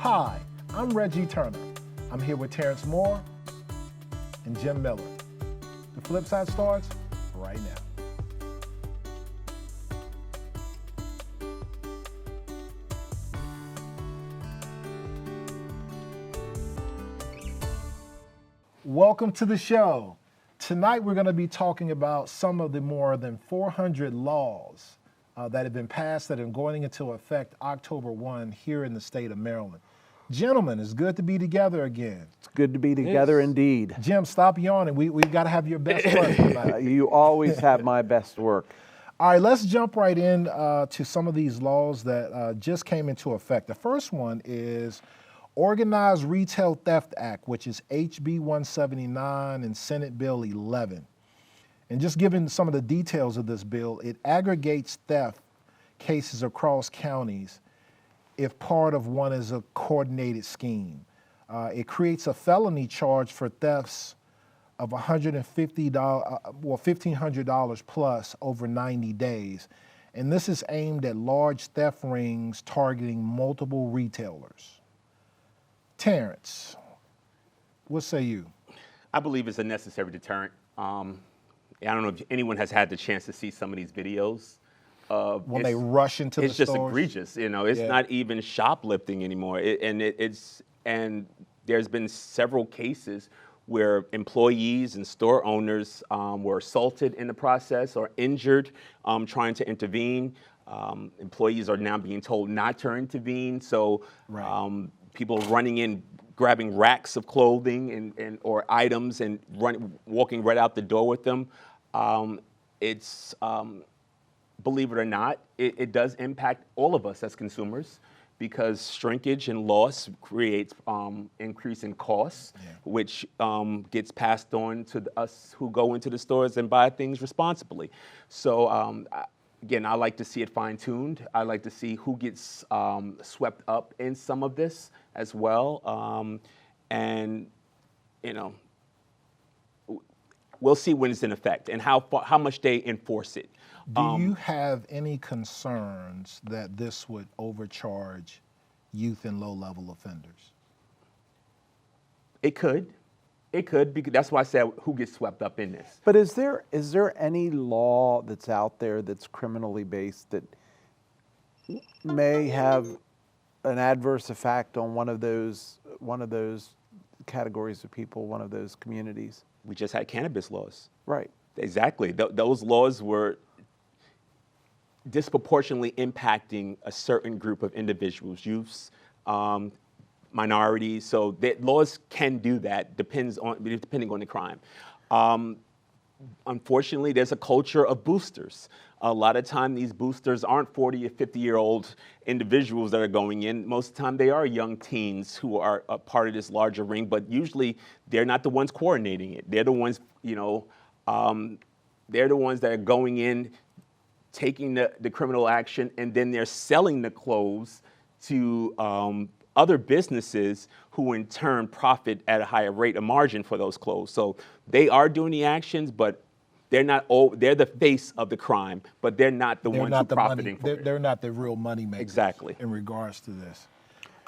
Hi, I'm Reggie Turner. I'm here with Terrence Moore and Jim Miller. The FlipSide starts right now. Welcome to the show. Tonight we're going to be talking about some of the more than 400 laws that have been passed that are going into effect October 1 here in the state of Maryland. Gentlemen, it's good to be together again. It's good to be together indeed. Jim, stop yawning. We've got to have your best work tonight. You always have my best work. All right, let's jump right in to some of these laws that just came into effect. The first one is Organized Retail Theft Act, which is HB 179 and Senate Bill 11. And just given some of the details of this bill, it aggregates theft cases across counties if part of one is a coordinated scheme. It creates a felony charge for thefts of $1,500 plus over 90 days. And this is aimed at large theft rings targeting multiple retailers. Terrence, what say you? I believe it's a necessary deterrent. I don't know if anyone has had the chance to see some of these videos. When they rush into the stores? It's just egregious. You know, it's not even shoplifting anymore. And there's been several cases where employees and store owners were assaulted in the process or injured trying to intervene. Employees are now being told not to intervene. So people running in, grabbing racks of clothing and or items and walking right out the door with them. Believe it or not, it does impact all of us as consumers because shrinkage and loss creates increase in costs, which gets passed on to us who go into the stores and buy things responsibly. So again, I like to see it fine-tuned. I like to see who gets swept up in some of this as well. And, you know, we'll see when it's in effect and how much they enforce it. Do you have any concerns that this would overcharge youth and low-level offenders? It could, because that's why I said who gets swept up in this. But is there any law that's out there that's criminally based that may have an adverse effect on one of those categories of people, one of those communities? We just had cannabis laws. Right. Exactly. Those laws were disproportionately impacting a certain group of individuals, youths, minorities. So laws can do that, depending on the crime. Unfortunately, there's a culture of boosters. A lot of time, these boosters aren't 40 or 50-year-old individuals that are going in. Most of the time, they are young teens who are a part of this larger ring, but usually they're not the ones coordinating it. They're the ones, they're the ones that are going in, taking the criminal action, and then they're selling the clothes to other businesses who in turn profit at a higher rate of margin for those clothes. So they are doing the actions, but they're not. They're the face of the crime, but they're not the ones who profiting from it. They're not the real money makers. Exactly. In regards to this.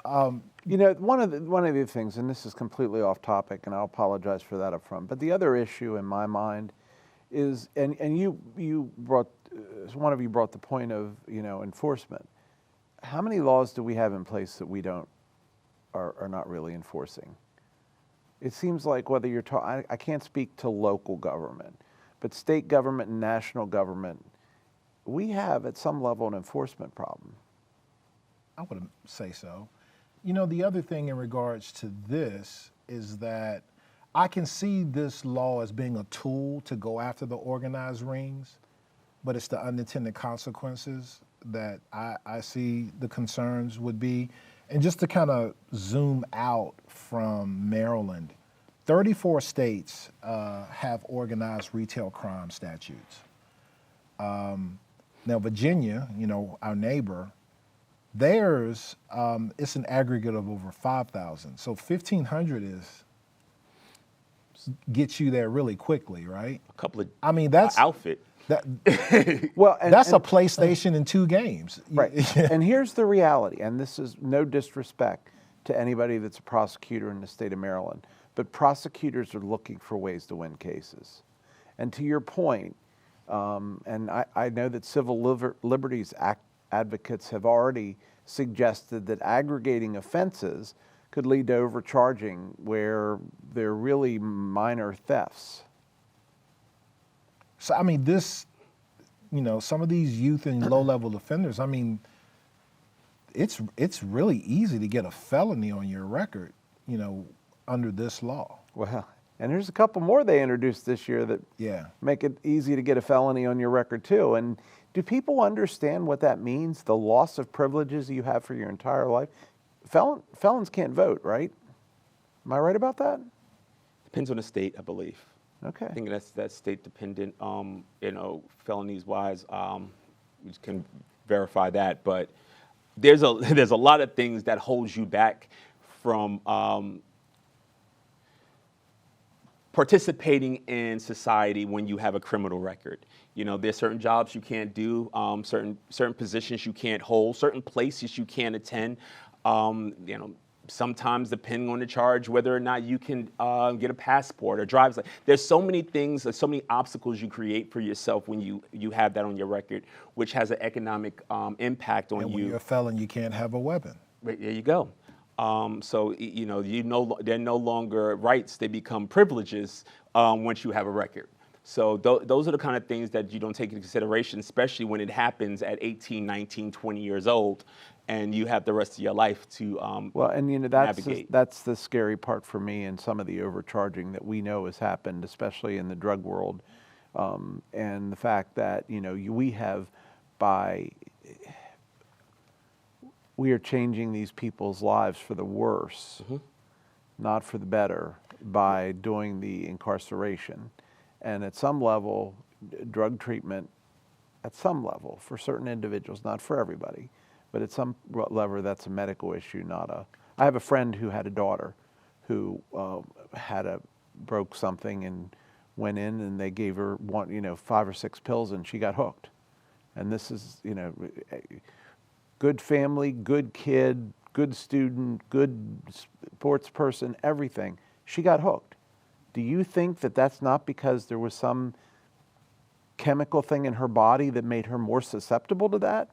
You know, one of the things, and this is completely off topic, and I'll apologize for that up front, but the other issue in my mind is, and you brought, one of you brought the point of, enforcement. How many laws do we have in place that we are not really enforcing? It seems like whether you're I can't speak to local government, but state government and national government, we have at some level an enforcement problem. I would say so. You know, the other thing in regards to this is that I can see this law as being a tool to go after the organized rings, but it's the unintended consequences that I see the concerns would be. And just to kind of zoom out from Maryland, 34 states have organized retail crime statutes. Now Virginia, our neighbor, theirs, it's an aggregate of over 5,000. So 1,500 gets you there really quickly, right? A couple of that's outfit. That's a PlayStation and 2 games. Right. And here's the reality, and this is no disrespect. to anybody that's a prosecutor in the state of Maryland. But prosecutors are looking for ways to win cases. And to your point, and I know that civil liberties advocates have already suggested that aggregating offenses could lead to overcharging where they're really minor thefts. So, I mean, this, some of these youth and low-level offenders, I mean, it's really easy to get a felony on your record, under this law. Well, and there's a couple more they introduced this year that make it easy to get a felony on your record too. And do people understand what that means? The loss of privileges you have for your entire life? Felons can't vote, right? Am I right about that? Depends on the state, I believe. Okay. I think that's state dependent. Felonies wise, we can verify that. But there's a lot of things that holds you back from participating in society when you have a criminal record. There's certain jobs you can't do, certain positions you can't hold, certain places you can't attend. Sometimes depending on the charge, whether or not you can get a passport or driver's license. There's so many things, so many obstacles you create for yourself when you have that on your record, which has an economic impact on you. And when you're a felon, you can't have a weapon. Right, there you go. So they're no longer rights; they become privileges once you have a record. So those are the kind of things that you don't take into consideration, especially when it happens at 18, 19, 20 years old, and you have the rest of your life to navigate. That's the scary part for me, and some of the overcharging that we know has happened, especially in the drug world, and the fact that we are changing these people's lives for the worse, not for the better, by doing the incarceration. And at some level, drug treatment, at some level, for certain individuals, not for everybody, but at some level, that's a medical issue, I have a friend who had a daughter who broke something and went in and they gave her 5 or 6 pills and she got hooked. And this is, good family, good kid, good student, good sports person, everything. She got hooked. Do you think that that's not because there was some chemical thing in her body that made her more susceptible to that?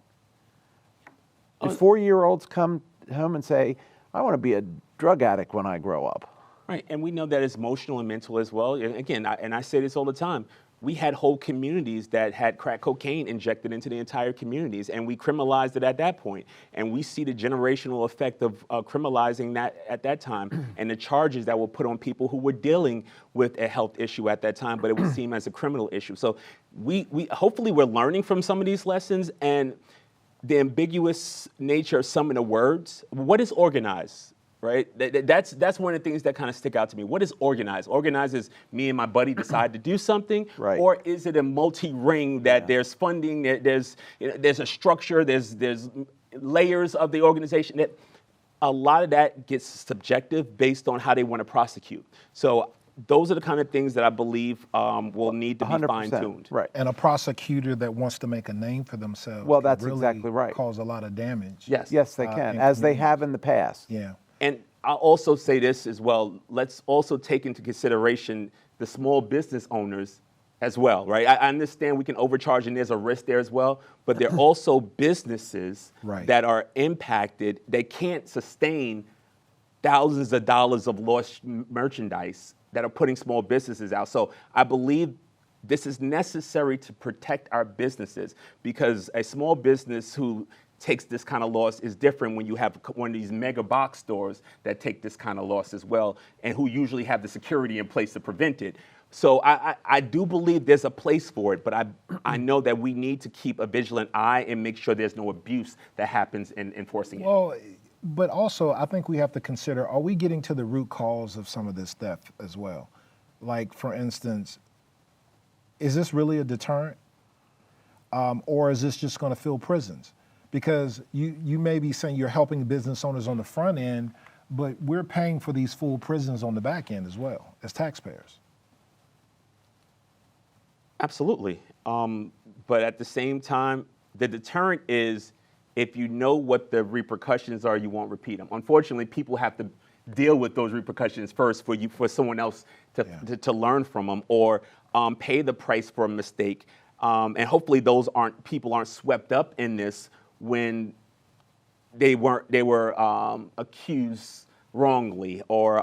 Do 4-year-olds come home and say, I want to be a drug addict when I grow up? Right, and we know that it's emotional and mental as well. And again, I say this all the time. We had whole communities that had crack cocaine injected into the entire communities, and we criminalized it at that point. And we see the generational effect of criminalizing that at that time, and the charges that were put on people who were dealing with a health issue at that time, but it would seem as a criminal issue. So we hopefully we're learning from some of these lessons and the ambiguous nature of some of the words. What is organized? Right? That's one of the things that kind of stick out to me. What is organized? Organized is me and my buddy decide to do something, right. Or is it a multi-ring that there's funding, there's a structure, there's layers of the organization. That a lot of that gets subjective based on how they want to prosecute. So those are the kind of things that I believe will need to be fine-tuned. Right. And a prosecutor that wants to make a name for themselves well, that's really exactly right. cause a lot of damage. Yes, they can, as they have in the past. Yeah. And I'll also say this as well. Let's also take into consideration the small business owners as well, right? I understand we can overcharge and there's a risk there as well, but there are also businesses that are impacted. They can't sustain thousands of dollars of lost merchandise that are putting small businesses out. So I believe this is necessary to protect our businesses, because a small business who takes this kind of loss is different when you have one of these mega box stores that take this kind of loss as well, and who usually have the security in place to prevent it. So I do believe there's a place for it, but I know that we need to keep a vigilant eye and make sure there's no abuse that happens in enforcing it. Well, but also I think we have to consider, are we getting to the root cause of some of this theft as well? Like, for instance, is this really a deterrent? Or is this just going to fill prisons? Because you may be saying you're helping business owners on the front end, but we're paying for these full prisons on the back end as well as taxpayers. Absolutely. But at the same time, the deterrent is if you know what the repercussions are, you won't repeat them. Unfortunately, people have to deal with those repercussions first for someone else to learn from them, or pay the price for a mistake. And hopefully people aren't swept up in this when they were accused wrongly, or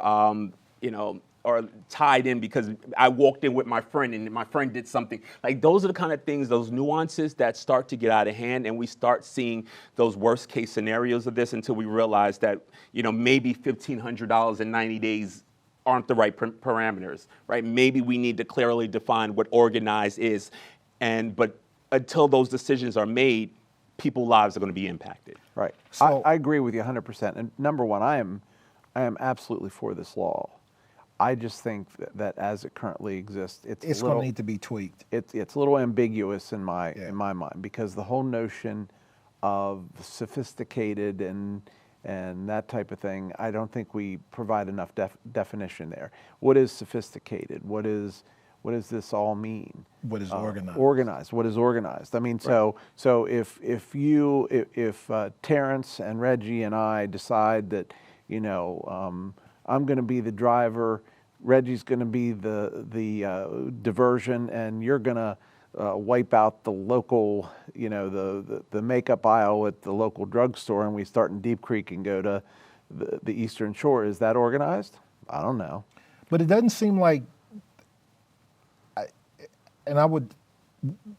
or tied in because I walked in with my friend and my friend did something. Like, those are the kind of things, those nuances that start to get out of hand, and we start seeing those worst case scenarios of this until we realize that, maybe $1,500 in 90 days aren't the right parameters, right? Maybe we need to clearly define what organized is, but until those decisions are made, people's lives are going to be impacted. Right. So- I agree with you 100%. And number one, I am absolutely for this law. I just think that as it currently exists, It's going to need to be tweaked. It's a little ambiguous in my Yeah. mind, because the whole notion of sophisticated and that type of thing, I don't think we provide enough definition there. What is sophisticated? What does this all mean? What is organized? Organized. What is organized? I mean, so if Terrence and Reggie and I decide that, I'm going to be the driver, Reggie's going to be the diversion, and you're going to wipe out the local, the makeup aisle at the local drugstore, and we start in Deep Creek and go to the Eastern Shore. Is that organized? I don't know. But it doesn't seem like,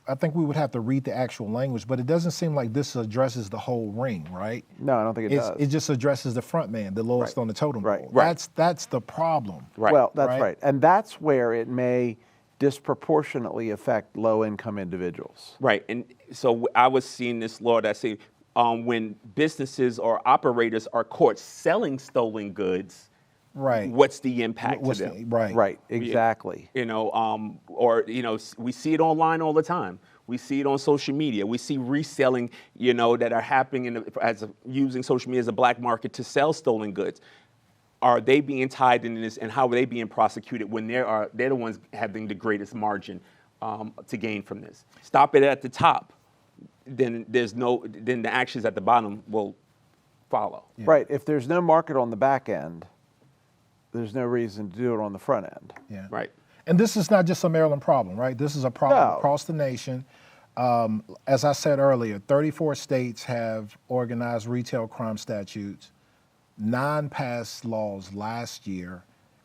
I think we would have to read the actual language, but it doesn't seem like this addresses the whole ring, right? No, I don't think it does. It just addresses the front man, the lowest on the totem pole. Right. That's the problem. Right. Well, that's right. And that's where it may disproportionately affect low-income individuals. Right. And so I was seeing this law that say when businesses or operators are caught selling stolen goods, Right. what's the impact to them? Right, exactly. We see it online all the time. We see it on social media. We see reselling, that are happening using social media as a black market to sell stolen goods. Are they being tied into this, and how are they being prosecuted when they're the ones having the greatest margin to gain from this? Stop it at the top, then the actions at the bottom will follow. Yeah. Right. If there's no market on the back end, there's no reason to do it on the front end. Yeah. Right. And this is not just a Maryland problem, right? This is a problem No. across the nation. As I said earlier, 34 states have organized retail crime statutes. 9 passed laws last year,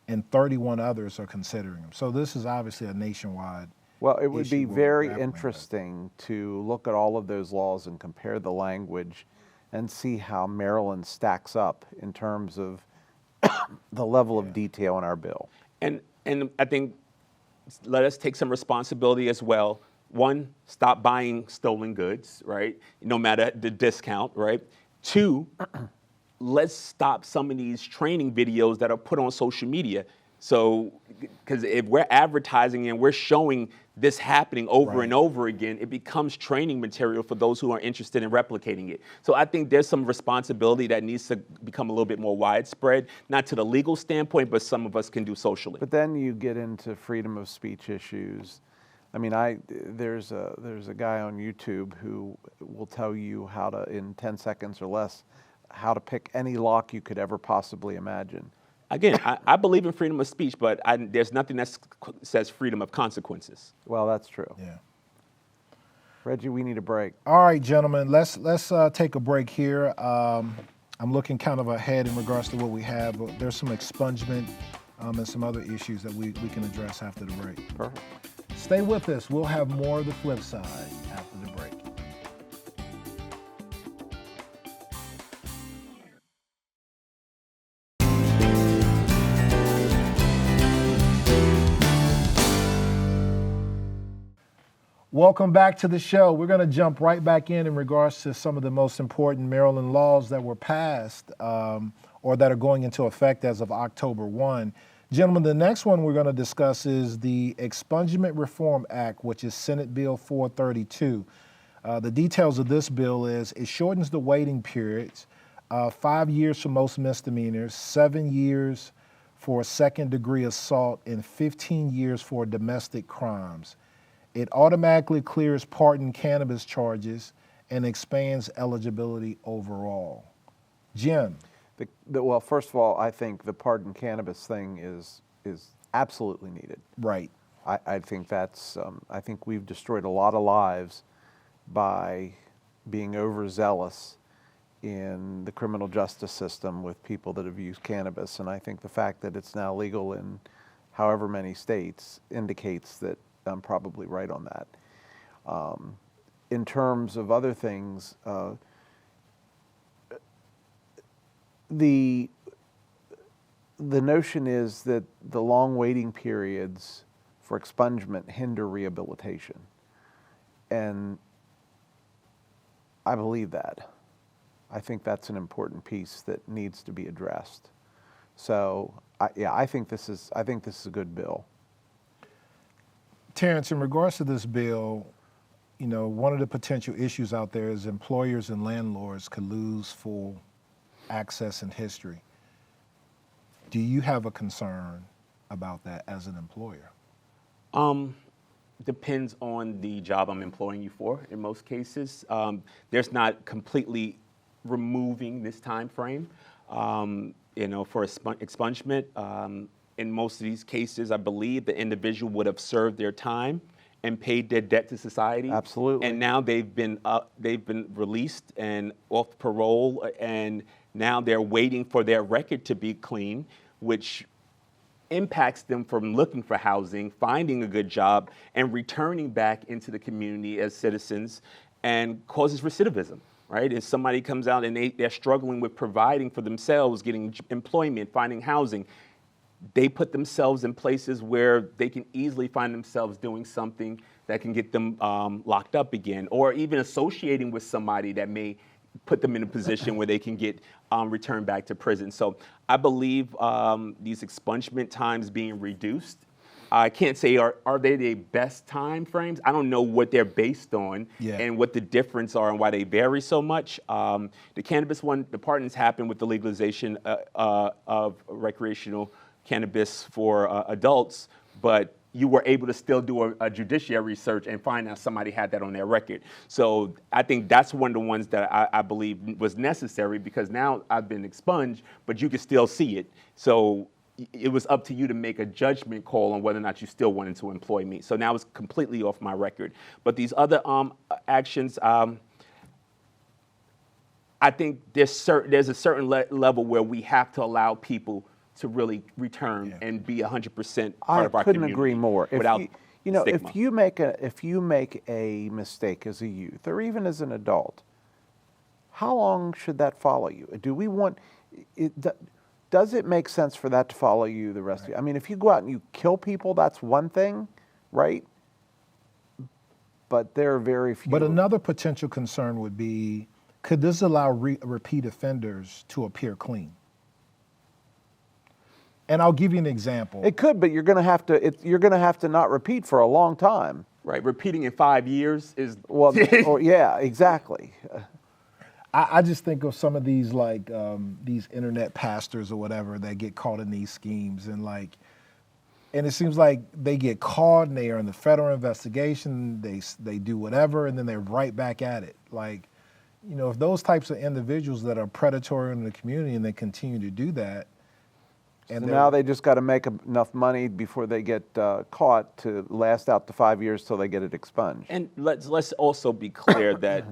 and 31 others are considering them. So this is obviously a nationwide. Well, it would be issue we're very grappling with. interesting to look at all of those laws and compare the language and see how Maryland stacks up in terms of the level of detail in our bill. And I think let us take some responsibility as well. One, stop buying stolen goods, right? No matter the discount, right? 2, let's stop some of these training videos that are put on social media. So, because if we're advertising and we're showing this happening over and over again, it becomes training material for those who are interested in replicating it. So I think there's some responsibility that needs to become a little bit more widespread, not to the legal standpoint, but some of us can do socially. But then you get into freedom of speech issues. I mean, there's a guy on YouTube who will tell you how to, in 10 seconds or less, how to pick any lock you could ever possibly imagine. Again, I believe in freedom of speech, but there's nothing that says freedom of consequences. Well, that's true. Yeah. Reggie, we need a break. All right, gentlemen, let's take a break here. I'm looking kind of ahead in regards to what we have, but there's some expungement and some other issues that we can address after the break. Perfect. Stay with us. We'll have more of the flip side after the break. Welcome back to the show. We're going to jump right back in regards to some of the most important Maryland laws that were passed or that are going into effect as of October 1. Gentlemen, the next one we're going to discuss is the Expungement Reform Act, which is Senate Bill 432. The details of this bill is it shortens the waiting periods, 5 years for most misdemeanors, 7 years for second-degree assault, and 15 years for domestic crimes. It automatically clears pardoned cannabis charges and expands eligibility overall. Jim. Well, first of all, I think the pardon cannabis thing is absolutely needed. Right. I think that's, I think we've destroyed a lot of lives by being overzealous in the criminal justice system with people that have used cannabis. And I think the fact that it's now legal in however many states indicates that I'm probably right on that. In terms of other things, the notion is that the long waiting periods for expungement hinder rehabilitation. And I believe that. I think that's an important piece that needs to be addressed. So, I think this is a good bill. Terrence, in regards to this bill, you know, one of the potential issues out there is employers and landlords could lose full access and history. Do you have a concern about that as an employer? Depends on the job I'm employing you for. In most cases, there's not completely removing this time frame. You know, for expungement, in most of these cases, I believe the individual would have served their time and paid their debt to society. Absolutely. And now they've been released and off parole, and now they're waiting for their record to be clean, which impacts them from looking for housing, finding a good job, and returning back into the community as citizens, and causes recidivism, right? If somebody comes out and they're struggling with providing for themselves, getting employment, finding housing, they put themselves in places where they can easily find themselves doing something that can get them locked up again, or even associating with somebody that may put them in a position where they can get returned back to prison. So I believe these expungement times being reduced, I can't say are they the best time frames. I don't know what they're based on and what the difference are and why they vary so much. The cannabis one, the pardons happened with the legalization of recreational cannabis for adults, but you were able to still do a judiciary search and find out somebody had that on their record. So I think that's one of the ones that I believe was necessary, because now I've been expunged, but you can still see it. So it was up to you to make a judgment call on whether or not you still wanted to employ me. So now it's completely off my record. But these other actions, I think there's a certain level where we have to allow people to really return and be 100% part of our community. I couldn't agree more. Without stigma. If you make a mistake as a youth or even as an adult, how long should that follow you? Do we want it? Does it make sense for that to follow you the rest of you? I mean, if you go out and you kill people, that's one thing, right? But there are very few. But another potential concern would be, could this allow repeat offenders to appear clean? And I'll give you an example. It could, but you're going to have to not repeat for a long time. Right, repeating in 5 years is yeah, exactly. I just think of some of these these internet pastors or whatever that get caught in these schemes, and it seems like they get caught and they are in the federal investigation. They do whatever, and then they're right back at it. Like, you know, if those types of individuals that are predatory in the community and they continue to do that. And so now they just got to make enough money before they get caught to last out to 5 years till they get it expunged. And let's also be clear that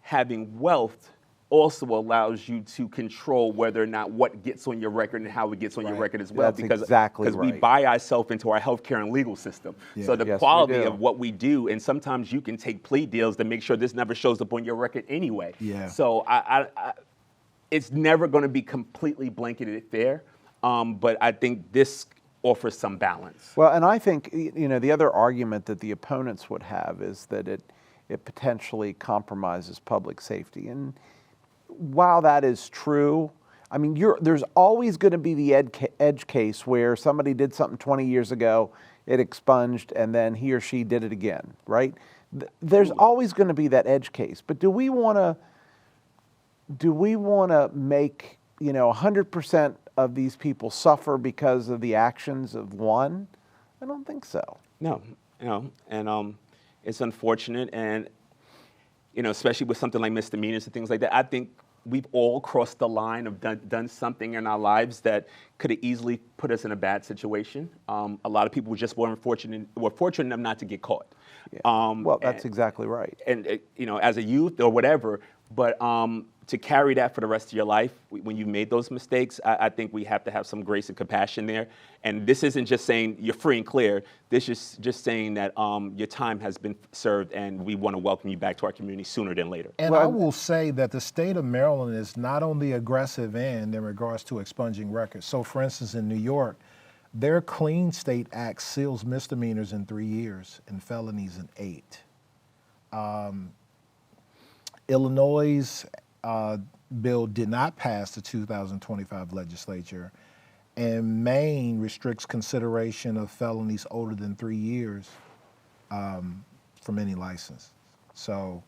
having wealth also allows you to control whether or not what gets on your record and how it gets on your record as well. That's exactly right. Because we buy ourselves into our healthcare and legal system. Yeah. So the quality of what we do, and sometimes you can take plea deals to make sure this never shows up on your record anyway. Yeah. So it's never going to be completely blanketed fair, but I think this offers some balance. Well, and I think the other argument that the opponents would have is that it potentially compromises public safety. And while that is true, I mean, there's always going to be the edge case where somebody did something 20 years ago, it expunged, and then he or she did it again, right? There's always going to be that edge case. But do we want to make 100% of these people suffer because of the actions of one? I don't think so. No, and it's unfortunate, and especially with something like misdemeanors and things like that, I think we've all crossed the line of done something in our lives that could have easily put us in a bad situation. A lot of people just were fortunate enough not to get caught. Yeah. Well, that's exactly right. And as a youth or whatever, but to carry that for the rest of your life, when you made those mistakes, I think we have to have some grace and compassion there. And this isn't just saying you're free and clear. This is just saying that your time has been served, and we want to welcome you back to our community sooner than later. And I will say that the state of Maryland is not on the aggressive end in regards to expunging records. So, for instance, in New York, their Clean State Act seals misdemeanors in 3 years and felonies in 8. Illinois' bill did not pass the 2025 legislature, and Maine restricts consideration of felonies older than 3 years from any license. So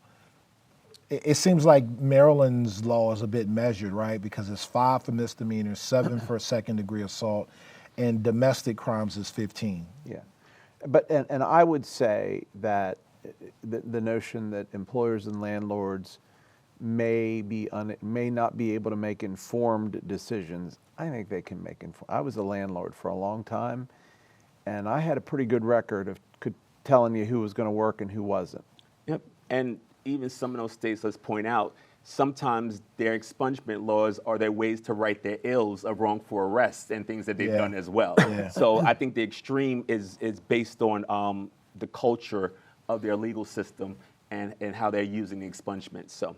it seems like Maryland's law is a bit measured, right? Because it's 5 for misdemeanors, 7 for second-degree assault, and domestic crimes is 15. Yeah, but and I would say that the notion that employers and landlords may not be able to make informed decisions. I think they can make informed. I was a landlord for a long time, and I had a pretty good record of telling you who was going to work and who wasn't. Yep, and even some of those states, let's point out, sometimes their expungement laws are their ways to right their ills of wrongful arrests and things that they've done as well. Yeah. So I think the extreme is based on the culture of their legal system and how they're using the expungement. So,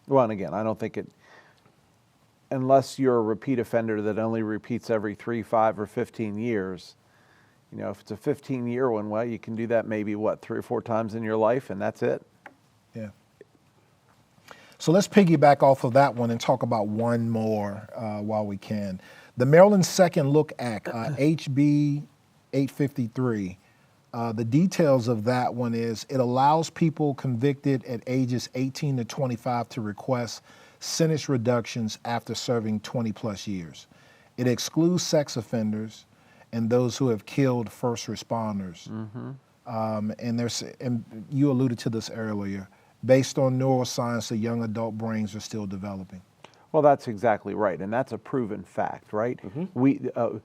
well, and again, I don't think unless you're a repeat offender that only repeats every 3, 5, or 15 years, if it's a 15-year one, well, you can do that maybe, 3 or 4 times in your life, and that's it. Yeah. So let's piggyback off of that one and talk about one more while we can. The Maryland Second Look Act, HB 853. The details of that one is it allows people convicted at ages 18 to 25 to request sentence reductions after serving 20 plus years. It excludes sex offenders and those who have killed first responders. Mm-hmm. And you alluded to this earlier. Based on neuroscience, the young adult brains are still developing. Well, that's exactly right, and that's a proven fact, right? Mm-hmm.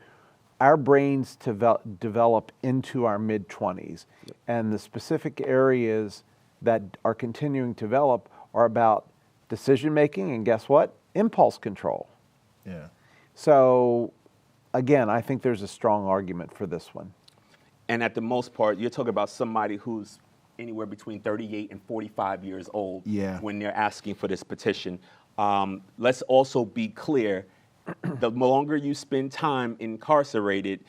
Our brains develop into our mid-20s, and the specific areas that are continuing to develop are about decision-making and, guess what? Impulse control. Yeah. So, again, I think there's a strong argument for this one. And at the most part, you're talking about somebody who's anywhere between 38 and 45 years old when they're asking for this petition. Let's also be clear, the longer you spend time incarcerated,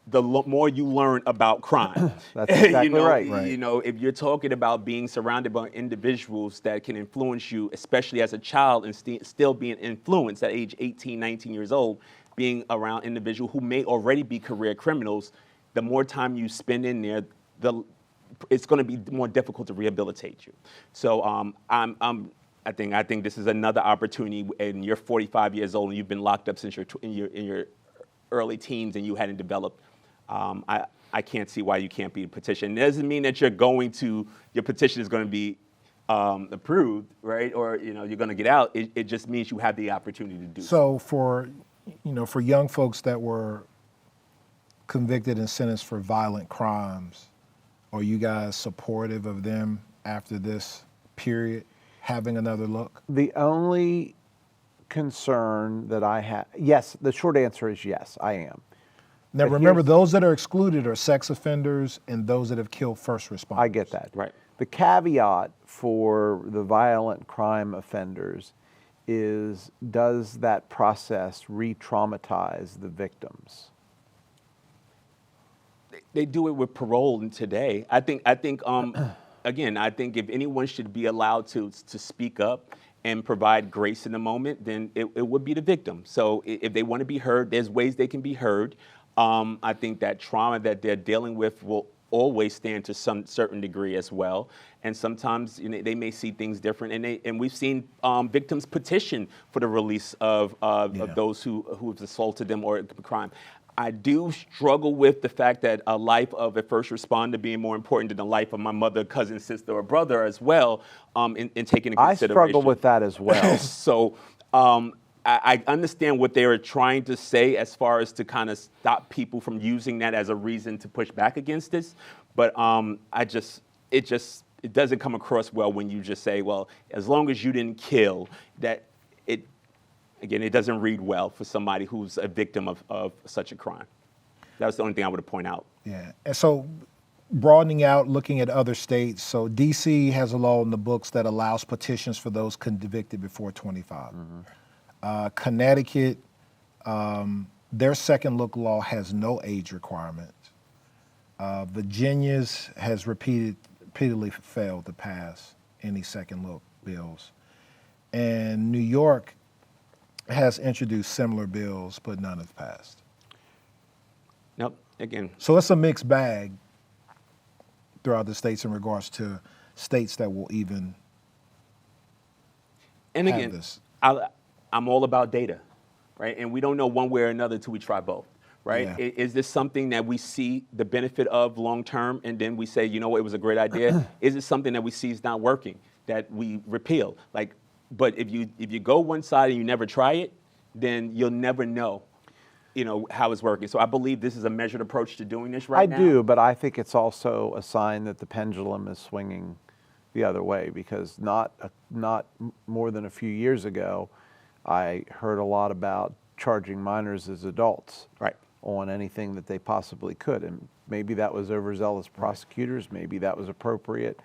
the more you learn about crime. That's exactly right. If you're talking about being surrounded by individuals that can influence you, especially as a child and still being influenced at age 18, 19 years old, being around individuals who may already be career criminals, the more time you spend in there, it's going to be more difficult to rehabilitate you. So I think this is another opportunity, and you're 45 years old and you've been locked up since in your early teens and you hadn't developed. I can't see why you can't be a petition. It doesn't mean that your petition is going to be approved, right? Or you're going to get out. It just means you have the opportunity to do so. So for young folks that were convicted and sentenced for violent crimes, are you guys supportive of them after this period having another look? The only concern that I have, yes, the short answer is yes, I am. Now remember, those that are excluded are sex offenders and those that have killed first responders. I get that. Right. The caveat for the violent crime offenders is, does that process re-traumatize the victims? They do it with parole today. I think again, I think if anyone should be allowed to speak up and provide grace in the moment, then it would be the victim. So if they want to be heard, there's ways they can be heard. I think that trauma that they're dealing with will always stand to some certain degree as well. And sometimes they may see things different. And we've seen victims petition for the release of those who have assaulted them or crime. I do struggle with the fact that a life of a first responder being more important than the life of my mother, cousin, sister, or brother as well, in taking into I consideration. struggle with that as well. So I understand what they were trying to say as far as to kind of stop people from using that as a reason to push back against this, but it doesn't come across well when you just say, well, as long as you didn't kill, that it. Again, it doesn't read well for somebody who's a victim of such a crime. That's the only thing I would point out. Yeah, and so broadening out, looking at other states. So DC has a law in the books that allows petitions for those convicted before 25. Connecticut, their second look law has no age requirement. Virginia's has repeatedly failed to pass any second look bills. And New York has introduced similar bills, but none have passed. Nope, again. So it's a mixed bag throughout the states in regards to states that will even And have again, this. I'm all about data, right? And we don't know one way or another till we try both, right? Yeah. Is this something that we see the benefit of long term, and then we say, you know what, it was a great idea? Is it something that we see is not working, that we repeal? But if you go one side and you never try it, then you'll never know, how it's working. So I believe this is a measured approach to doing this right now. I do, but I think it's also a sign that the pendulum is swinging the other way, because not more than a few years ago, I heard a lot about charging minors as adults Right. on anything that they possibly could. And maybe that was overzealous prosecutors, maybe that was appropriate.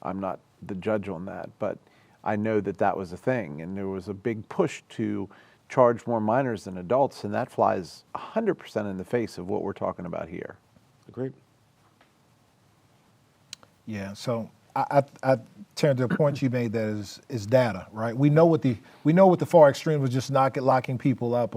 I'm not the judge on that, but I know that was a thing, and there was a big push to charge more minors than adults, and that flies 100% in the face of what we're talking about here. Agreed. Yeah, so I turn to the point you made that is data, right? We know what the far extreme was, just locking people up,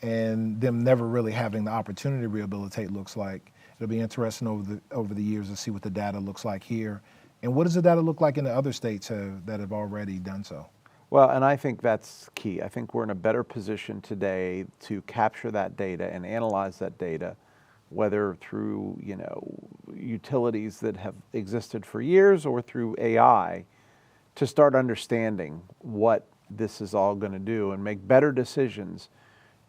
and them never really having the opportunity to rehabilitate looks like. It'll be interesting over the years to see what the data looks like here. And what does the data look like in the other states that have already done so? Well, and I think that's key. I think we're in a better position today to capture that data and analyze that data, whether through, utilities that have existed for years or through AI, to start understanding what this is all going to do and make better decisions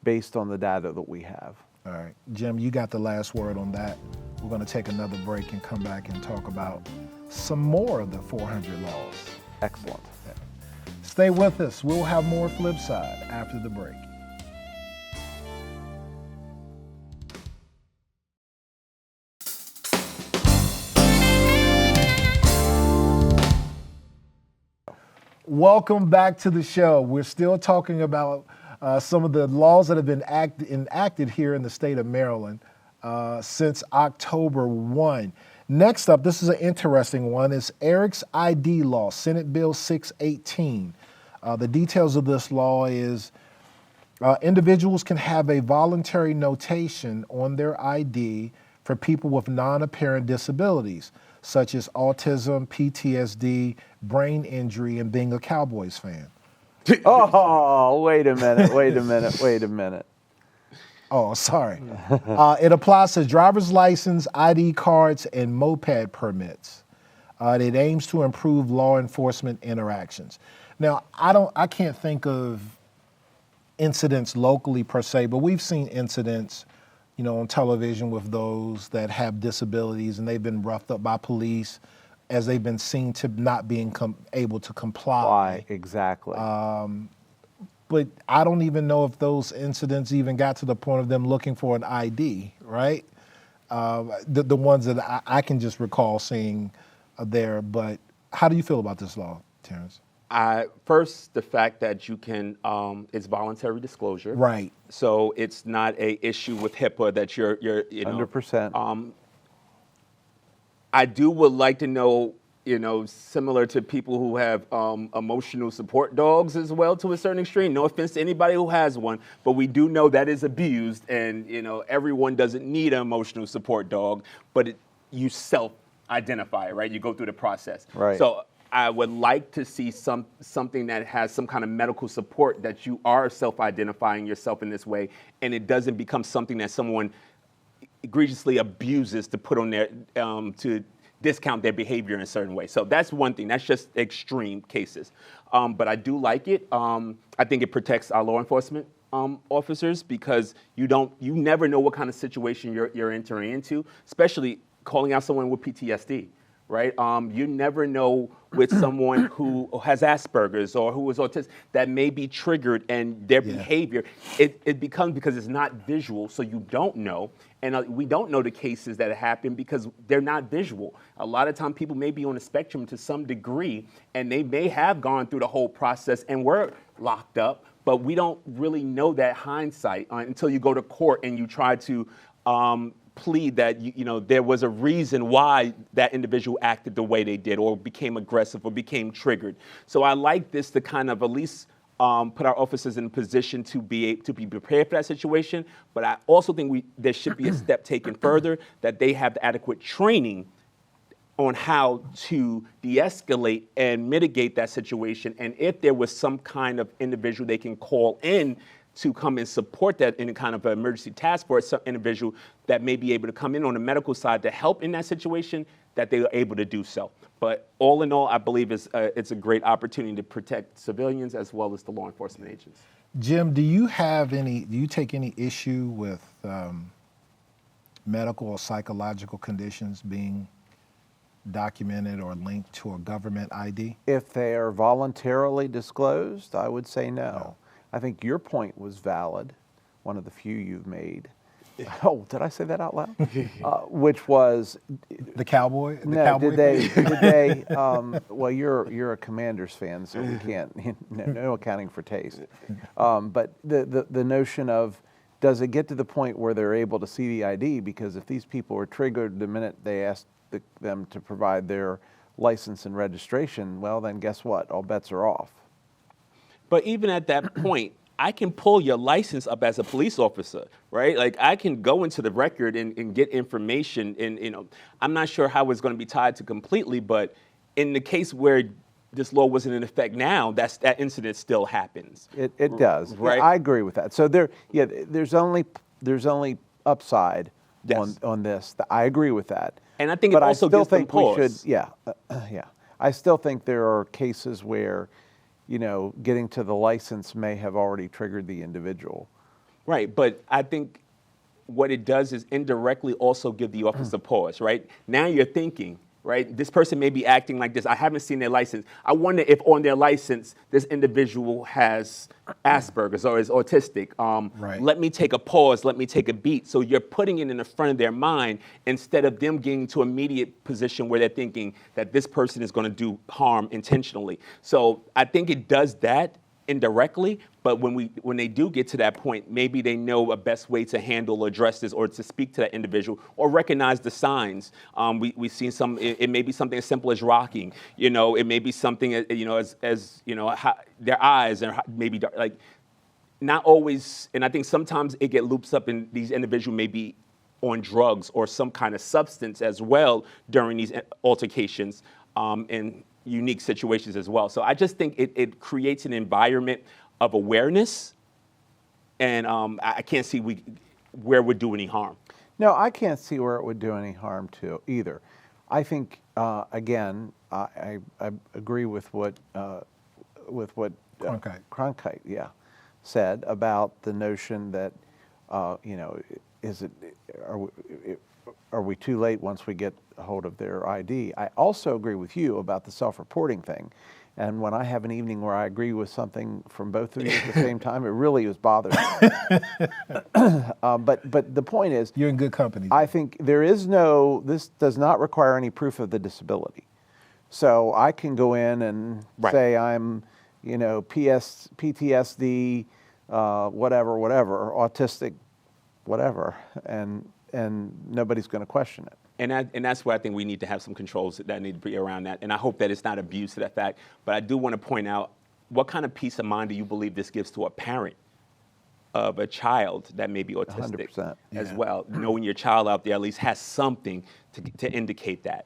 based on the data that we have. All right, Jim, you got the last word on that. We're going to take another break and come back and talk about some more of the 400 laws. Excellent. Stay with us. We'll have more FlipSide after the break. Welcome back to the show. We're still talking about some of the laws that have been enacted here in the state of Maryland since October 1. Next up, this is an interesting one, is Eric's ID law, Senate Bill 618. The details of this law is individuals can have a voluntary notation on their ID for people with non-apparent disabilities, such as autism, PTSD, brain injury, and being a Cowboys fan. Oh, wait a minute. Oh, sorry. It applies to driver's license, ID cards, and moped permits. It aims to improve law enforcement interactions. Now, I can't think of incidents locally per se, but we've seen incidents, on television with those that have disabilities, and they've been roughed up by police as they've been seen to not being able to comply. Why, exactly. But I don't even know if those incidents even got to the point of them looking for an ID, right? The ones that I can just recall seeing there. But how do you feel about this law, Terrence? First, the fact that you can, it's voluntary disclosure. Right. So it's not a issue with HIPAA that you're 100%. I would like to know, similar to people who have emotional support dogs as well to a certain extreme. No offense to anybody who has one, but we do know that is abused, and everyone doesn't need an emotional support dog, but you self-identify it, right? You go through the process. Right. So I would like to see something that has some kind of medical support, that you are self-identifying yourself in this way, and it doesn't become something that someone egregiously abuses to put on their to discount their behavior in a certain way. So that's one thing. That's just extreme cases. But I do like it. I think it protects our law enforcement officers, because you never know what kind of situation you're entering into, especially calling out someone with PTSD. Right? You never know with someone who has Asperger's or who is autistic that may be triggered, and their behavior, it becomes, because it's not visual, so you don't know. And we don't know the cases that happen because they're not visual. A lot of time people may be on the spectrum to some degree, and they may have gone through the whole process and were locked up, but we don't really know that hindsight until you go to court and you try to plead that there was a reason why that individual acted the way they did, or became aggressive, or became triggered. So I like this to kind of at least put our officers in a position to be prepared for that situation. But I also think there should be a step taken further, that they have the adequate training on how to de-escalate and mitigate that situation. And if there was some kind of individual they can call in to come and support that in a kind of an emergency task force, some individual that may be able to come in on the medical side to help in that situation, that they are able to do so. But all in all, I believe it's a great opportunity to protect civilians as well as the law enforcement agents. Jim, do you take any issue with medical or psychological conditions being documented or linked to a government ID? If they are voluntarily disclosed, I would say no. I think your point was valid, one of the few you've made. Oh, did I say that out loud? Which was the cowboy. Did they? Well, you're a Commanders fan, so we can't. No accounting for taste. But the notion of, does it get to the point where they're able to see the ID? Because if these people were triggered the minute they asked them to provide their license and registration, well, then guess what? All bets are off. But even at that point, I can pull your license up as a police officer, right? Like, I can go into the record and get information, and I'm not sure how it's going to be tied to completely, but in the case where this law wasn't in effect now, that incident still happens. It does, right? Yeah, I agree with that. So there's only upside on this. I agree with that. And I think it also gives them pause. I still think there are cases where, getting to the license may have already triggered the individual. Right, but I think what it does is indirectly also give the officer pause, right? Now you're thinking, right, this person may be acting like this. I haven't seen their license. I wonder if on their license, this individual has Asperger's or is autistic. Right. Let me take a pause. Let me take a beat. So you're putting it in the front of their mind instead of them getting to immediate position where they're thinking that this person is going to do harm intentionally. So I think it does that indirectly, but when they do get to that point, maybe they know a best way to handle or address this, or to speak to that individual, or recognize the signs. We've seen some. It may be something as simple as rocking. It may be something as how their eyes, and maybe like not always. And I think sometimes it get loops up, and these individuals may be on drugs or some kind of substance as well during these altercations. And unique situations as well. So I just think it creates an environment of awareness, and I can't see where it would do any harm. No, I can't see where it would do any harm to either. I think again, I agree with what Cronkite said about the notion that are we too late once we get a hold of their ID? I also agree with you about the self-reporting thing. And when I have an evening where I agree with something from both of you at the same time, it really is bothersome. But the point is, you're in good company. I think this does not require any proof of the disability. So I can go in and say I'm, PTSD, whatever, autistic, whatever, and nobody's going to question it. And that's where I think we need to have some controls that need to be around that. And I hope that it's not abuse to that fact. But I do want to point out, what kind of peace of mind do you believe this gives to a parent of a child that may be autistic 100%, as well? Knowing your child out there at least has something to indicate that.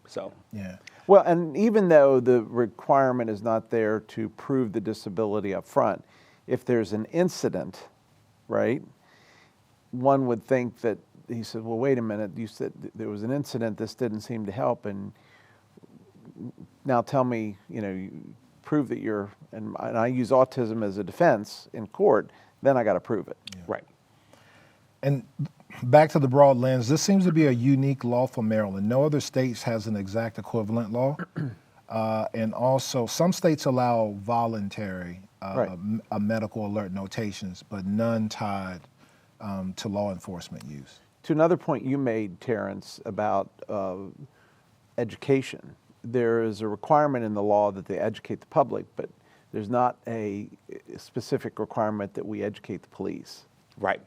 So. Yeah. Well, and even though the requirement is not there to prove the disability up front, if there's an incident, right, one would think that he said, well, wait a minute, you said there was an incident, this didn't seem to help, and now tell me, you prove that you're, and I use autism as a defense in court, then I got to prove it. Yeah. Right. And back to the broad lens, this seems to be a unique law for Maryland. No other states has an exact equivalent law. And also, some states allow voluntary Right. medical alert notations, but none tied to law enforcement use. To another point you made, Terrence, about education, there is a requirement in the law that they educate the public, but there's not a specific requirement that we educate the police. Right.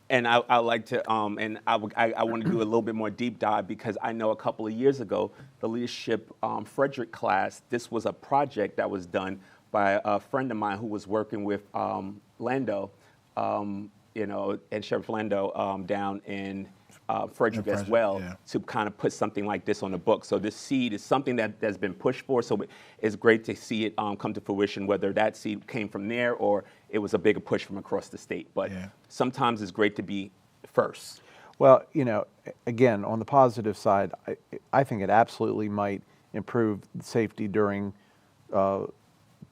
And I like to, and I want to do a little bit more deep dive because I know a couple of years ago, the leadership Frederick class, this was a project that was done by a friend of mine who was working with Lando, and Sheriff Lando down in Frederick as well, yeah. to kind of put something like this on the book. So this seed is something that's been pushed for. So it's great to see it come to fruition, whether that seed came from there or it was a bigger push from across the state. But Yeah. sometimes it's great to be first. Well, again, on the positive side, I think it absolutely might improve safety during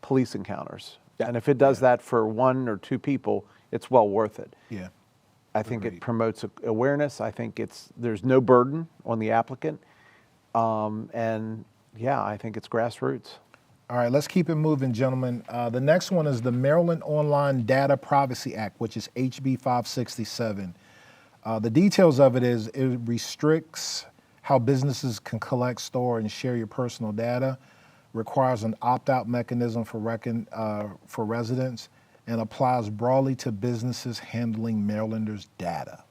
police encounters. Yeah. And if it does that for one or two people, it's well worth it. Yeah. I think Agreed. it promotes awareness. I think there's no burden on the applicant. And yeah, I think it's grassroots. All right, let's keep it moving, gentlemen. The next one is the Maryland Online Data Privacy Act, which is HB 567. The details of it is it restricts how businesses can collect, store, and share your personal data, requires an opt-out mechanism for residents, and applies broadly to businesses handling Marylanders' data.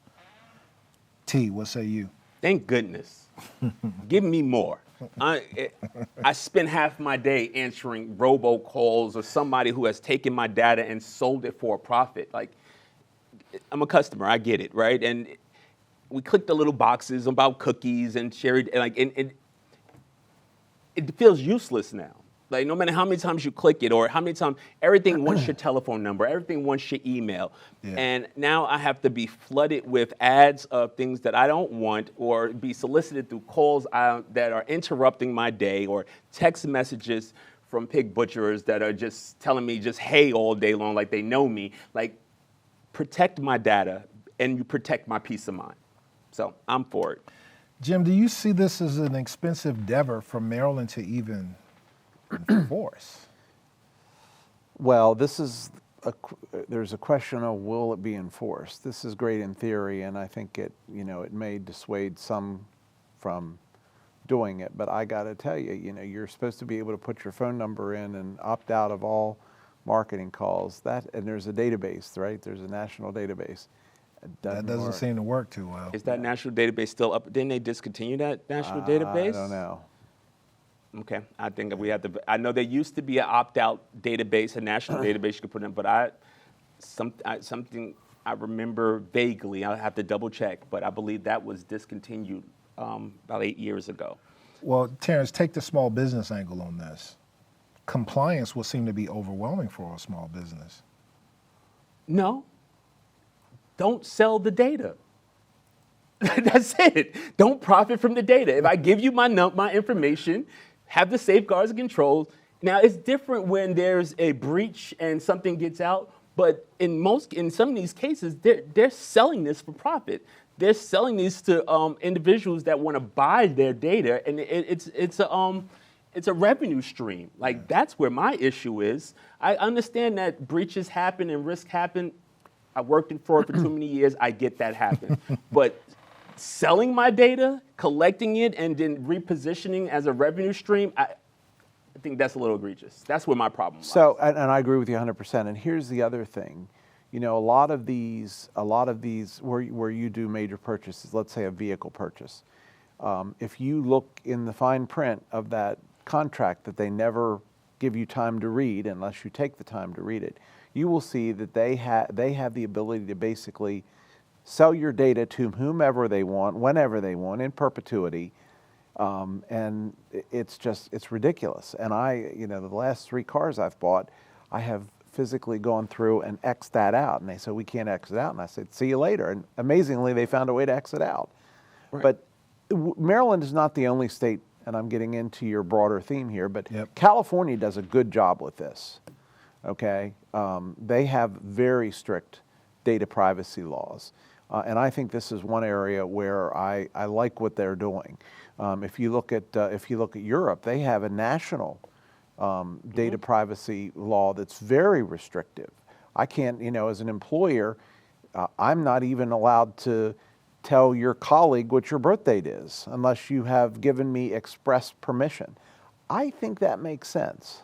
T, what say you? Thank goodness. Give me more. I spend half my day answering robocalls or somebody who has taken my data and sold it for a profit. Like, I'm a customer, I get it, right? And we click the little boxes about cookies and cherry, and it feels useless now. Like, no matter how many times you click it or how many times, everything wants your telephone number, everything wants your email. Yeah. And now I have to be flooded with ads of things that I don't want or be solicited through calls that are interrupting my day or text messages from pig butchers that are just telling me just hey all day long like they know me. Like, protect my data and you protect my peace of mind. So I'm for it. Jim, do you see this as an expensive endeavor for Maryland to even enforce? Well, there's a question of will it be enforced? This is great in theory, and I think it may dissuade some from doing it. But I got to tell you, you're supposed to be able to put your phone number in and opt out of all marketing calls. And there's a database, right? There's a national database. That doesn't seem to work too well. Is that national database still up? Didn't they discontinue that national database? I don't know. Okay, I think that we have to. I know there used to be an opt-out database, a national database you could put in, but something I remember vaguely. I'll have to double check, but I believe that was discontinued about 8 years ago. Well, Terrence, take the small business angle on this. Compliance will seem to be overwhelming for a small business. No, don't sell the data. That's it. Don't profit from the data. If I give you my information, have the safeguards and controls. Now, it's different when there's a breach and something gets out, but in some of these cases, they're selling this for profit. They're selling these to individuals that want to buy their data, and it's a revenue stream. Like, that's where my issue is. I understand that breaches happen and risks happen. I worked in fraud for too many years. I get that happen. But selling my data, collecting it, and then repositioning as a revenue stream, I think that's a little egregious. That's where my problem lies. So, and I agree with you 100%. And here's the other thing. A lot of these where you do major purchases, let's say a vehicle purchase, if you look in the fine print of that contract that they never give you time to read unless you take the time to read it, you will see that they have the ability to basically sell your data to whomever they want, whenever they want, in perpetuity, And it's ridiculous. And the last 3 cars I've bought, I have physically gone through and X'd that out. And they said, we can't X it out. And I said, see you later. And amazingly, they found a way to X it out. Right. But Maryland is not the only state, and I'm getting into your broader theme here, but Yep. California does a good job with this, okay? They have very strict data privacy laws. And I think this is one area where I like what they're doing. If you look at Europe, they have a national data privacy law that's very restrictive. I can't, as an employer, I'm not even allowed to tell your colleague what your birth date is unless you have given me express permission. I think that makes sense.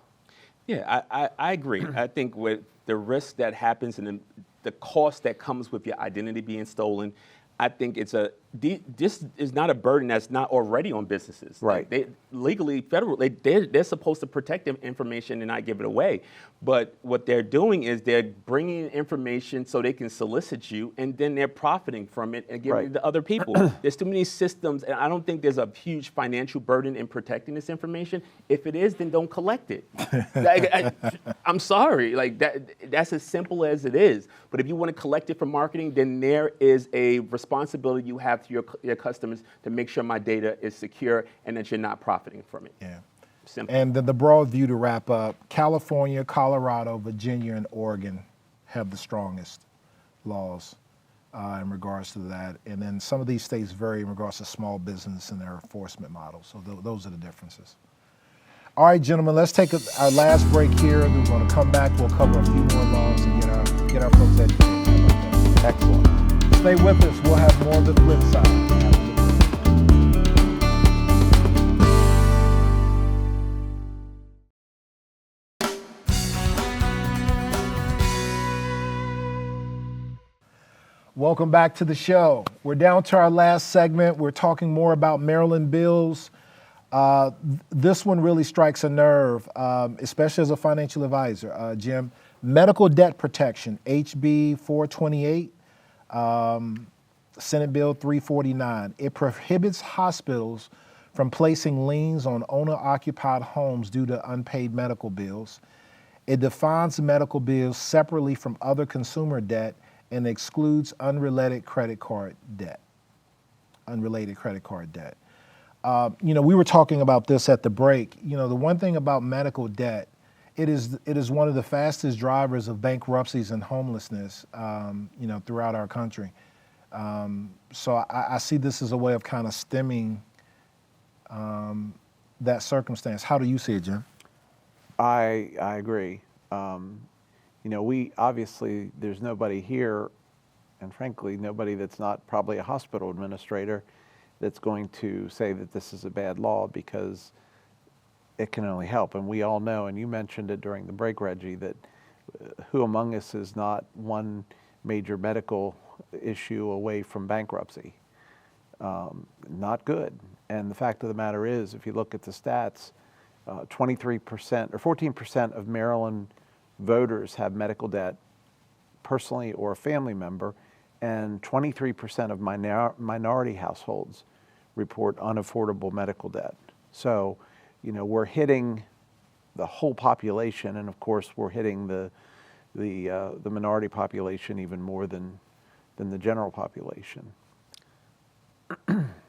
Yeah, I agree. I think with the risk that happens and the cost that comes with your identity being stolen, I think this is not a burden that's not already on businesses. Right. Like they legally, federally, they're supposed to protect the information and not give it away. But what they're doing is they're bringing in information so they can solicit you, and then they're profiting from it and giving it to other people. There's too many systems, and I don't think there's a huge financial burden in protecting this information. If it is, then don't collect it. I'm sorry, like that's as simple as it is. But if you want to collect it for marketing, then there is a responsibility you have to your customers to make sure my data is secure and that you're not profiting from it. Yeah. Simple. And the broad view to wrap up, California, Colorado, Virginia, and Oregon have the strongest laws in regards to that. And then some of these states vary in regards to small business and their enforcement models. So those are the differences. All right, gentlemen, let's take our last break here. We're going to come back. We'll cover a few more laws and get our folks educated. How about that? Excellent. Stay with us. We'll have more of the flip side. Welcome back to the show. We're down to our last segment. We're talking more about Maryland bills. This one really strikes a nerve, especially as a financial advisor. Jim, medical debt protection, HB 428, Senate Bill 349. It prohibits hospitals from placing liens on owner-occupied homes due to unpaid medical bills. It defines medical bills separately from other consumer debt and excludes unrelated credit card debt. We were talking about this at the break. The one thing about medical debt, it is one of the fastest drivers of bankruptcies and homelessness, throughout our country. So I see this as a way of kind of stemming that circumstance. How do you see it, Jim? I agree. We obviously, there's nobody here, and frankly, nobody that's not probably a hospital administrator that's going to say that this is a bad law, because it can only help. And we all know, and you mentioned it during the break, Reggie, that who among us is not one major medical issue away from bankruptcy? Not good. And the fact of the matter is, if you look at the stats, 23% or 14% of Maryland voters have medical debt, personally or a family member, and 23% of minority households report unaffordable medical debt. So, we're hitting the whole population, and of course, we're hitting the minority population even more than the general population.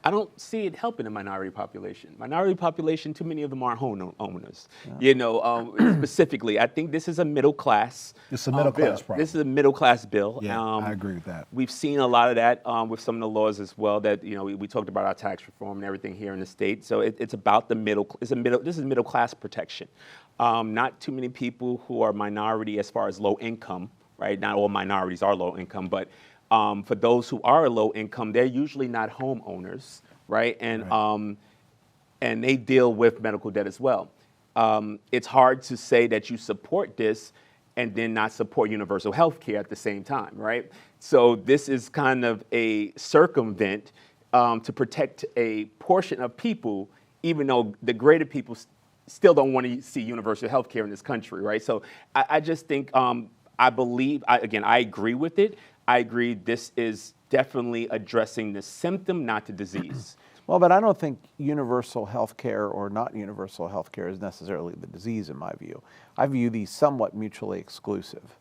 I don't see it helping the minority population. Minority population, too many of them aren't homeowners. Specifically, I think this is a middle class. It's a middle class problem. This is a middle class bill. Yeah, I agree with that. We've seen a lot of that with some of the laws as well. That we talked about our tax reform and everything here in the state. So it's about the middle. This is middle class protection. Not too many people who are minority as far as low income. Right? Not all minorities are low income, but for those who are low income, they're usually not homeowners, right? And they deal with medical debt as well. It's hard to say that you support this and then not support universal health care at the same time, right? So this is kind of a circumvent to protect a portion of people, even though the greater people still don't want to see universal health care in this country, right? So I just think, I agree with it. I agree this is definitely addressing the symptom, not the disease. Well, but I don't think universal health care or not universal health care is necessarily the disease in my view. I view these somewhat mutually exclusive.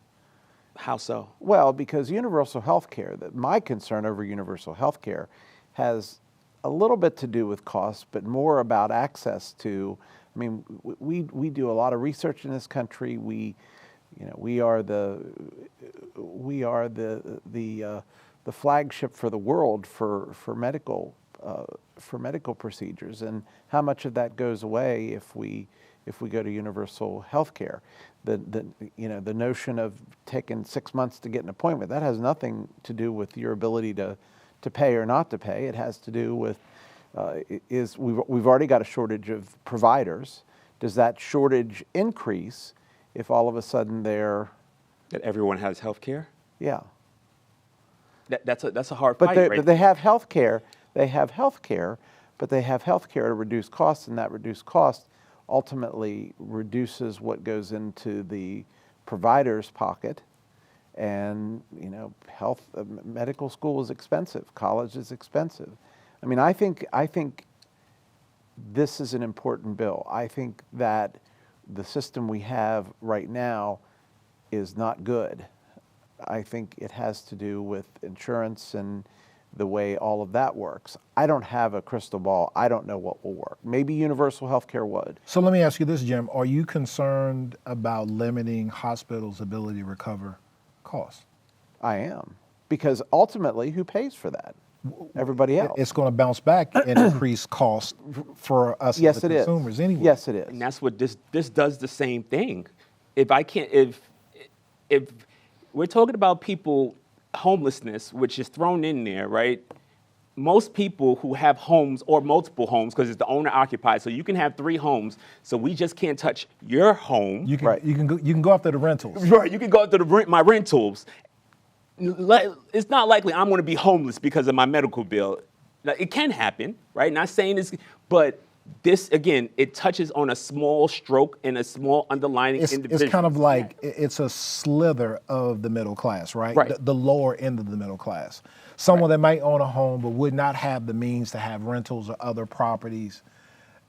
How so? Well, because universal health care, my concern over universal health care has a little bit to do with cost, but more about access to, I mean, we do a lot of research in this country. We are the flagship for the world for medical procedures, and how much of that goes away if we go to universal health care. The notion of taking 6 months to get an appointment, that has nothing to do with your ability to pay or not to pay. It has to do with we've already got a shortage of providers. Does that shortage increase if all of a sudden that everyone has health care? Yeah. That's a hard But fight, right? but they have health care. They have health care, but they have health care to reduce costs, and that reduced cost ultimately reduces what goes into the provider's pocket. And medical school is expensive. College is expensive. I mean, I think this is an important bill. I think that the system we have right now is not good. I think it has to do with insurance and the way all of that works. I don't have a crystal ball. I don't know what will work. Maybe universal health care would. So let me ask you this, Jim. Are you concerned about limiting hospitals' ability to recover costs? I am. Because ultimately, who pays for that? Everybody else. It's going to bounce back and increase cost for us Yes, as the it is. consumers anyway. Yes, it is. And that's what this does the same thing. If we're talking about people, homelessness, which is thrown in there, right? Most people who have homes or multiple homes, because it's the owner occupied, so you can have 3 homes. So we just can't touch your home. You can Right. you can go after the rentals. Right, you can go to my rentals. It's not likely I'm going to be homeless because of my medical bill. Now, it can happen, right? Not saying this, but this, again, it touches on a small stroke and a small underlining individual. It's kind of like it's a slither of the middle class, right? Right. The lower end of the middle class. Someone that might own a home but would not have the means to have rentals or other properties,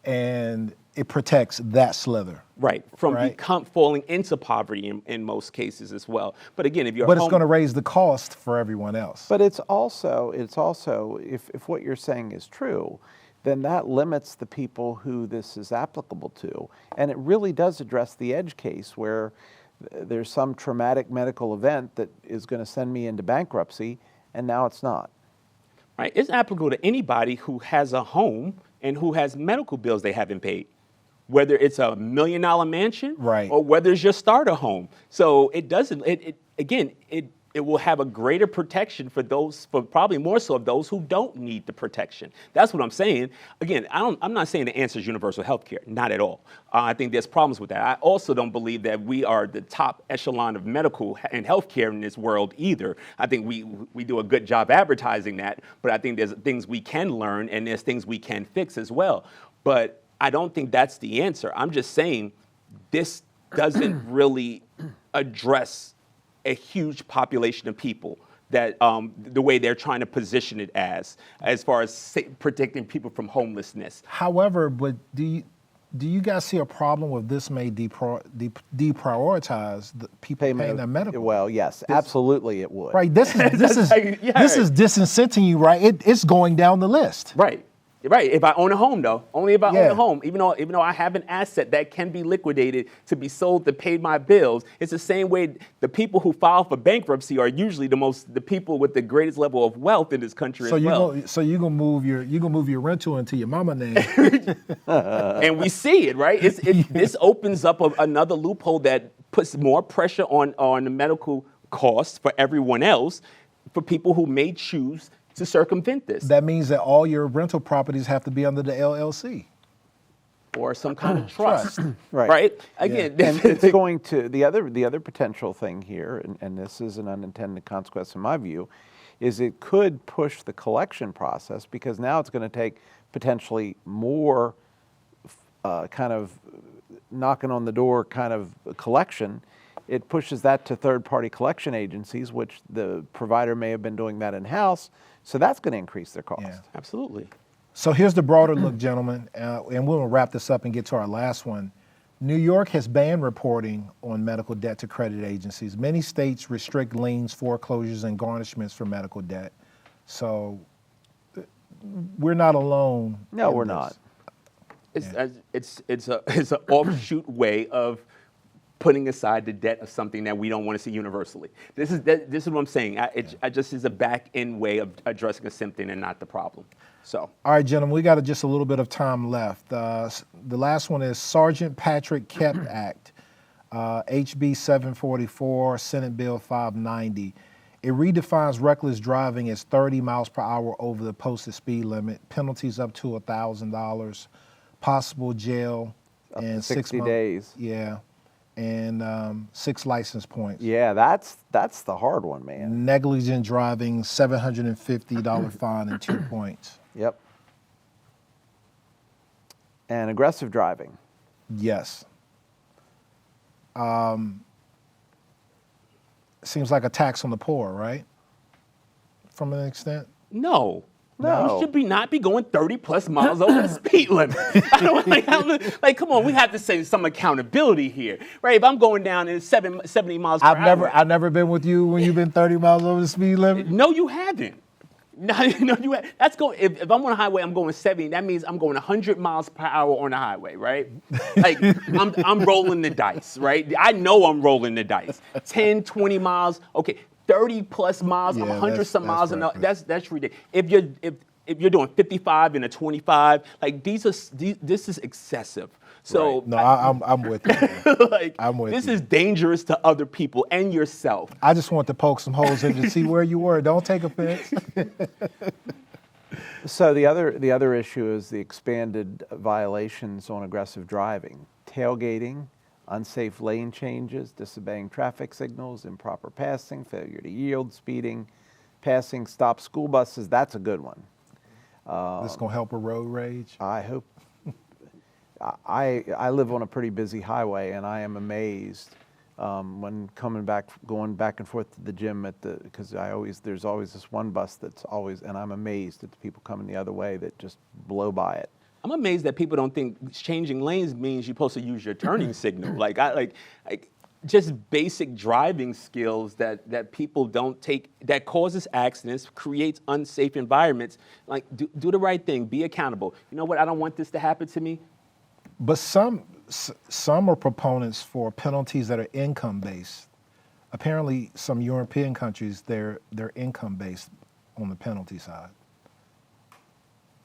and it protects that slither. Right, from Right. falling into poverty in most cases as well. But again, if you're But it's going to raise the cost for everyone else. But it's also if what you're saying is true, then that limits the people who this is applicable to. And it really does address the edge case where there's some traumatic medical event that is going to send me into bankruptcy, and now it's not. right, it's applicable to anybody who has a home and who has medical bills they haven't paid, whether it's a $1 million mansion, Right. or whether it's your starter home. So it doesn't. It will have a greater protection for those, for probably more so of those who don't need the protection. That's what I'm saying. Again, I'm not saying the answer is universal health care, not at all. I think there's problems with that. I also don't believe that we are the top echelon of medical and health care in this world either. I think we do a good job advertising that, but I think there's things we can learn and there's things we can fix as well. But I don't think that's the answer. I'm just saying this doesn't really address a huge population of people that the way they're trying to position it as far as protecting people from homelessness. However, but do you guys see a problem with this may deprioritize the people paying their medical? Well, yes, absolutely it would. Right. This is disincenting you, right? It's going down the list. Right. Right. If I own a home, though, only if I Yeah. own a home, even though I have an asset that can be liquidated to be sold to pay my bills, it's the same way the people who file for bankruptcy are usually the people with the greatest level of wealth in this country as well. So you're gonna move your rental into your mama name. And we see it, right? This opens up another loophole that puts more pressure on the medical costs for everyone else, for people who may choose to circumvent this. That means that all your rental properties have to be under the LLC. Or some kind of trust. Right. Again, And it's going to the other potential thing here, and this is an unintended consequence in my view, is it could push the collection process, because now it's going to take potentially more kind of knocking on the door kind of collection. It pushes that to third-party collection agencies, which the provider may have been doing that in-house, so that's going to increase their cost. Yeah. Absolutely. So here's the broader look, gentlemen, and we'll wrap this up and get to our last one. New York has banned reporting on medical debt to credit agencies. Many states restrict liens, foreclosures, and garnishments for medical debt. So we're not alone. No, in we're this. not. It's an offshoot way of putting aside the debt of something that we don't want to see universally. This is what I'm saying. It just is a back end way of addressing a symptom and not the problem. So. All right, gentlemen, we got just a little bit of time left. The last one is Sergeant Patrick Kept Act, HB 744, Senate Bill 590. It redefines reckless driving as 30 miles per hour over the posted speed limit, penalties up to $1,000, possible jail, Up and to 6 60 months. days. Yeah, and 6 license points. Yeah, that's the hard one, man. Negligent driving, $750 fine, and 2 points. Yep. And aggressive driving. Yes. Seems like a tax on the poor, right? From an extent. No. No. You should not be going 30 plus miles over the speed limit. Like, come on, we have to say some accountability here, right? If I'm going down at 70 miles per hour. I've never been with you when you've been 30 miles over the speed limit. No, you haven't. No, you have. That's go. If I'm on a highway, I'm going 70. That means I'm going 100 miles per hour on the highway, right? Like I'm rolling the dice, right? I know I'm rolling the dice. 10, 20 miles. Okay, 30 plus miles. Yeah, I'm 100 some miles. And reckless. that's ridiculous. If you're doing 55 and a 25, like this is excessive. So Right. No, I'm with you. like I'm with this you. is dangerous to other people and yourself. I just want to poke some holes in to see where you were. Don't take offense. So the other issue is the expanded violations on aggressive driving, tailgating, unsafe lane changes, disobeying traffic signals, improper passing, failure to yield, speeding, passing stop school buses. That's a good one. This gonna help with road rage. I hope. I live on a pretty busy highway, and I am amazed when going back and forth to the gym because there's always this one bus that's always, and I'm amazed at the people coming the other way that just blow by it. I'm amazed that people don't think changing lanes means you're supposed to use your turning signal. Like just basic driving skills that people don't take, that causes accidents, creates unsafe environments. Like do the right thing, be accountable. You know what? I don't want this to happen to me. But some are proponents for penalties that are income based. Apparently, some European countries they're income based on the penalty side.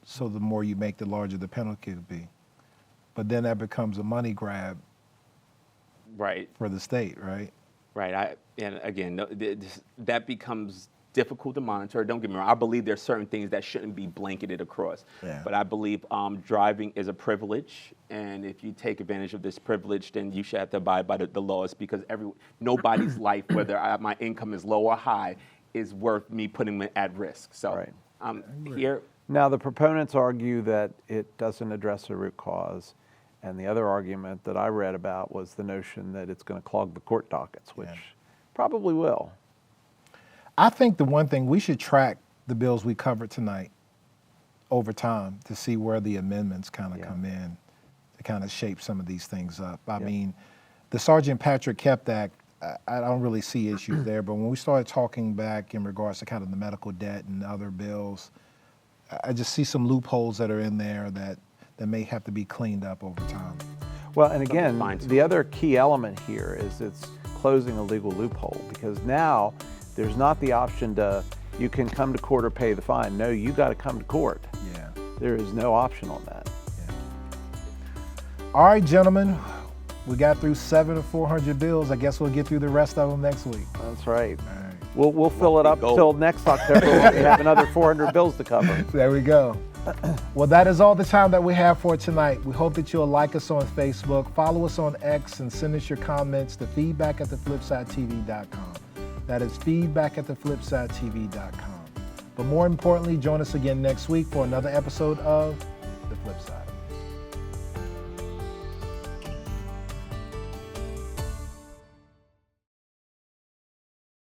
So the more you make, the larger the penalty would be. But then that becomes a money grab Right. for the state, right? Right. And again, that becomes difficult to monitor. Don't get me wrong. I believe there's certain things that shouldn't be blanketed across. Yeah. But I believe driving is a privilege, and if you take advantage of this privilege, then you should have to abide by the laws because nobody's life, whether my income is low or high, is worth me putting me at risk. So Right. here. Now, the proponents argue that it doesn't address the root cause, and the other argument that I read about was the notion that it's going to clog the court dockets, which probably will. I think the one thing we should track the bills we covered tonight over time to see where the amendments kind of come in to kind of shape some of these things up. I mean, the Sergeant Patrick Kept Act, I don't really see issues there, but when we started talking back in regards to kind of the medical debt and other bills, I just see some loopholes that are in there that may have to be cleaned up over time. Well, and again, fine too. the other key element here is it's closing a legal loophole because now there's not the option you can come to court or pay the fine. No, you got to come to court. Yeah. There is no option on that. All right, gentlemen, we got through 7 of 400 bills. I guess we'll get through the rest of them next week. That's right. All right. We'll fill it up till next October when we have another 400 bills to cover. There we go. Well, that is all the time that we have for tonight. We hope that you'll like us on Facebook, follow us on X, and send us your comments to feedback@theflipsidetv.com. That is feedback@theflipsidetv.com. But more importantly, join us again next week for another episode of The Flip Side.